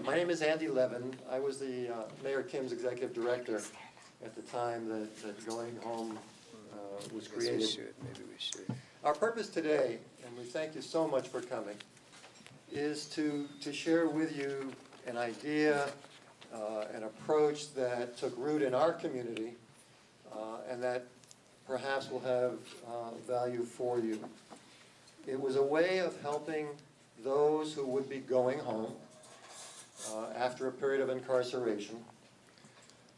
My name is Andy Levin. I was the Mayor Kim's executive director at the time that Going Home was created. Maybe we should. Our purpose today, and we thank you so much for coming, is to share with you an idea, an approach that took root in our community and that perhaps will have value for you. It was a way of helping those who would be going home after a period of incarceration,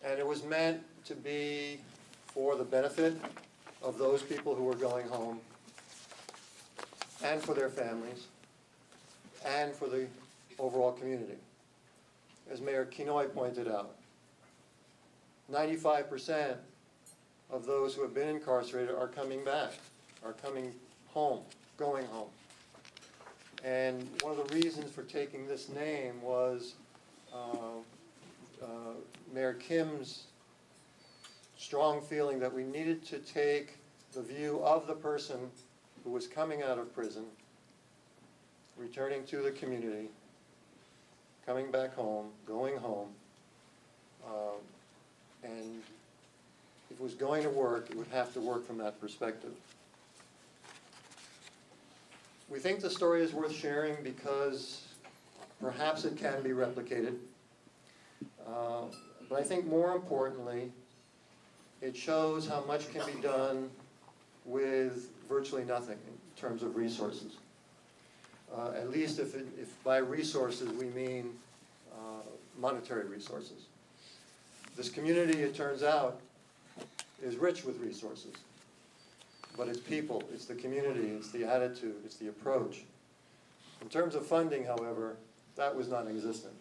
and it was meant to be for the benefit of those people who were going home and for their families and for the overall community. As Mayor Kinoy pointed out, 95% of those who have been incarcerated are coming back, are coming home, going home. And one of the reasons for taking this name was Mayor Kim's strong feeling that we needed to take the view of the person who was coming out of prison, returning to the community, coming back home, going home, and if it was going to work, it would have to work from that perspective. We think the story is worth sharing because perhaps it can be replicated, but I think more importantly, it shows how much can be done with virtually nothing in terms of resources. At least if by resources we mean monetary resources. This community, it turns out, is rich with resources. But it's people, it's the community, it's the attitude, it's the approach. In terms of funding, however, that was non-existent.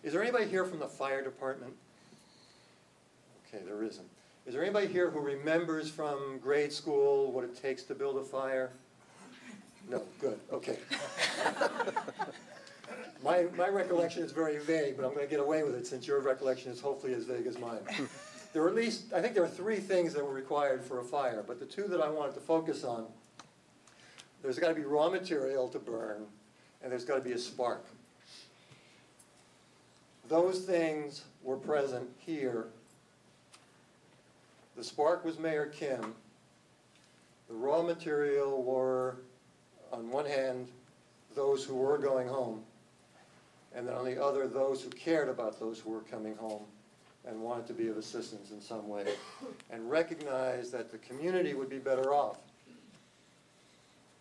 Is there anybody here from the fire department? Okay, there isn't. Is there anybody here who remembers from grade school what it takes to build a fire? No, good, okay. My recollection is very vague, but I'm going to get away with it since your recollection is hopefully as vague as mine. There were at least, I think there were 3 things that were required for a fire, but the 2 that I wanted to focus on, there's got to be raw material to burn, and there's got to be a spark. Those things were present here. The spark was Mayor Kim. The raw material were, on one hand, those who were going home, and then on the other, those who cared about those who were coming home and wanted to be of assistance in some way, and recognized that the community would be better off,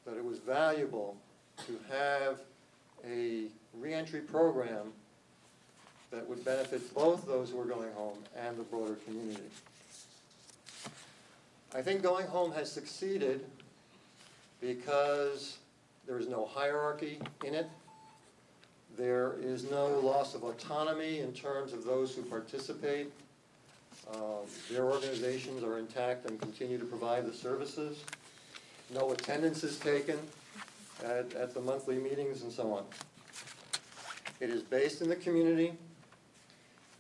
that it was valuable to have a reentry program that would benefit both those who were going home and the broader community. I think Going Home has succeeded because there is no hierarchy in it. There is no loss of autonomy in terms of those who participate. Their organizations are intact and continue to provide the services. No attendance is taken at the monthly meetings and so on. It is based in the community.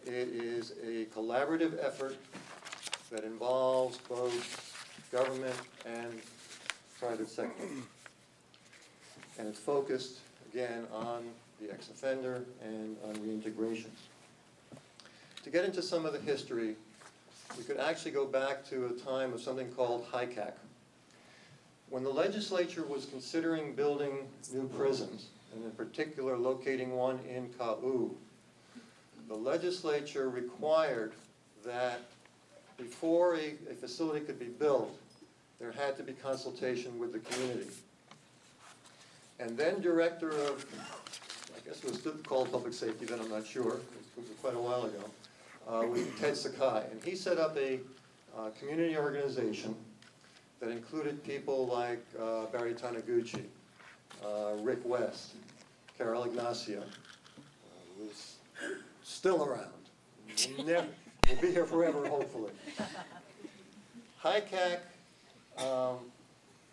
It is a collaborative effort that involves both government and private sector. And it's focused, again, on the ex-offender and on reintegration. To get into some of the history, we could actually go back to a time of something called HICAC. When the legislature was considering building new prisons, and in particular locating one in Ka'u, the legislature required that before a facility could be built, there had to be consultation with the community. And then director of, I guess it was still called public safety then, I'm not sure, it was quite a while ago, was Ted Sakai. And he set up a community organization that included people like Barry Taniguchi, Rick West, Carol Ignacio, who's still around. We'll be here forever, hopefully. HICAC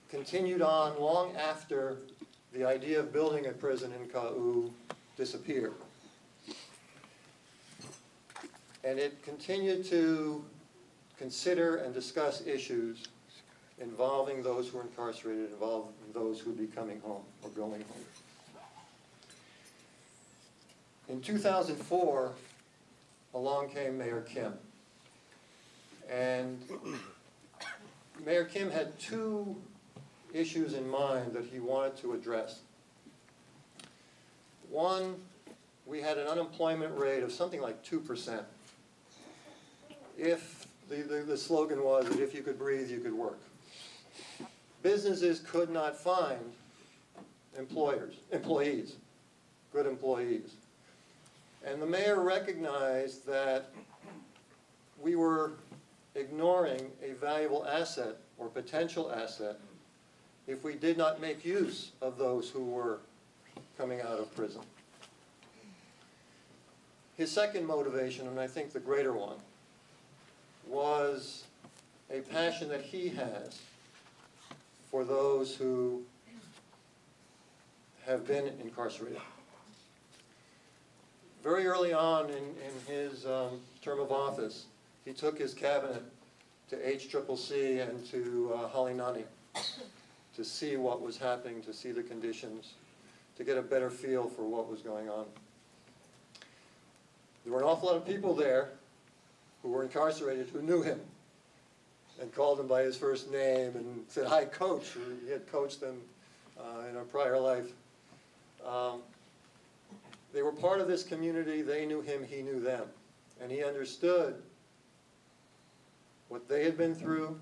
continued on long after the idea of building a prison in Ka'u disappeared. And it continued to consider and discuss issues involving those who are incarcerated, involving those who would be coming home or going home. In 2004, along came Mayor Kim. And Mayor Kim had two issues in mind that he wanted to address. One, we had an unemployment rate of something like 2%. If the slogan was that if you could breathe, you could work. Businesses could not find employees, good employees. And the mayor recognized that we were ignoring a valuable asset or potential asset if we did not make use of those who were coming out of prison. His second motivation, and I think the greater one, was a passion that he has for those who have been incarcerated. Very early on in his term of office, he took his cabinet to HCCC and to Halinani to see what was happening, to see the conditions, to get a better feel for what was going on. There were an awful lot of people there who were incarcerated who knew him and called him by his first name and said, "Hi, Coach." He had coached them in a prior life. They were part of this community. They knew him. He knew them. And he understood what they had been through.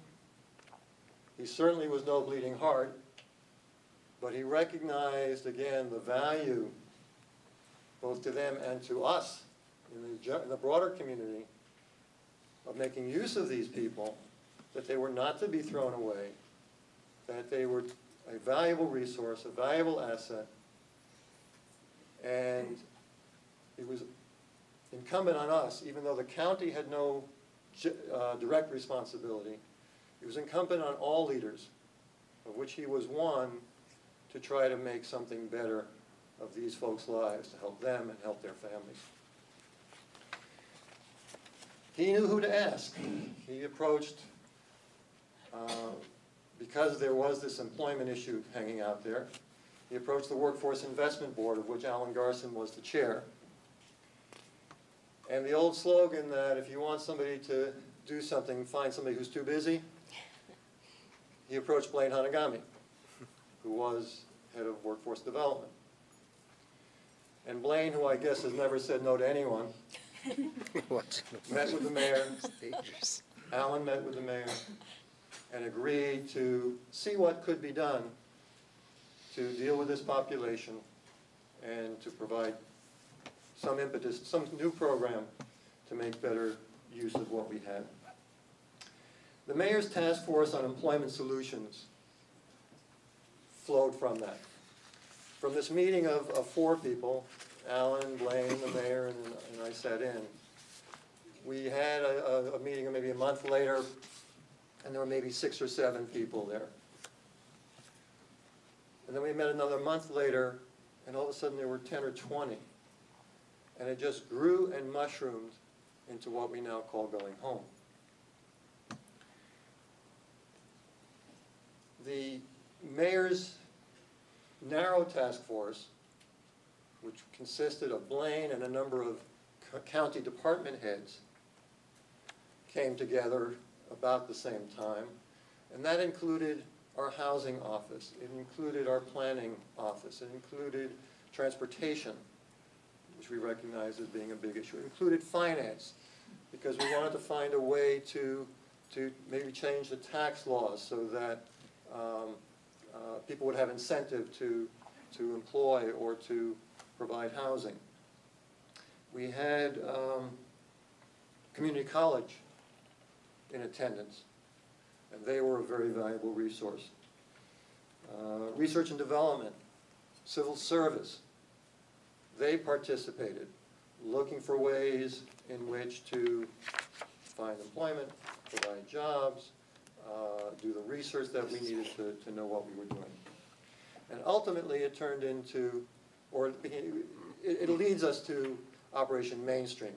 He certainly was no bleeding heart, but he recognized, again, the value both to them and to us in the broader community of making use of these people, that they were not to be thrown away, that they were a valuable resource, a valuable asset, and it was incumbent on us, even though the county had no direct responsibility, it was incumbent on all leaders, of which he was one, to try to make something better of these folks' lives, to help them and help their families. He knew who to ask. He approached, because there was this employment issue hanging out there, he approached the Workforce Investment Board, of which Alan Garson was the chair. And the old slogan that if you want somebody to do something, find somebody who's too busy, he approached Blaine Hanagami, who was head of workforce development. And Blaine, who I guess has never said no to anyone, met with the mayor. Alan met with the mayor and agreed to see what could be done to deal with this population and to provide some impetus, some new program to make better use of what we had. The mayor's task force on employment solutions flowed from that. From this meeting of 4 people, Alan, Blaine, the mayor, and I sat in, we had a meeting maybe a month later, and there were maybe 6 or 7 people there. And then we met another month later, and all of a sudden there were 10 or 20. And it just grew and mushroomed into what we now call going home. The mayor's narrow task force, which consisted of Blaine and a number of county department heads, came together about the same time. And that included our housing office. It included our planning office. It included transportation, which we recognize as being a big issue. It included finance, because we wanted to find a way to maybe change the tax laws so that people would have incentive to employ or to provide housing. We had community college in attendance, and they were a very valuable resource. Research and development, civil service, they participated, looking for ways in which to find employment, provide jobs, do the research that we needed to know what we were doing. And ultimately it turned into, or it leads us to Operation Mainstream.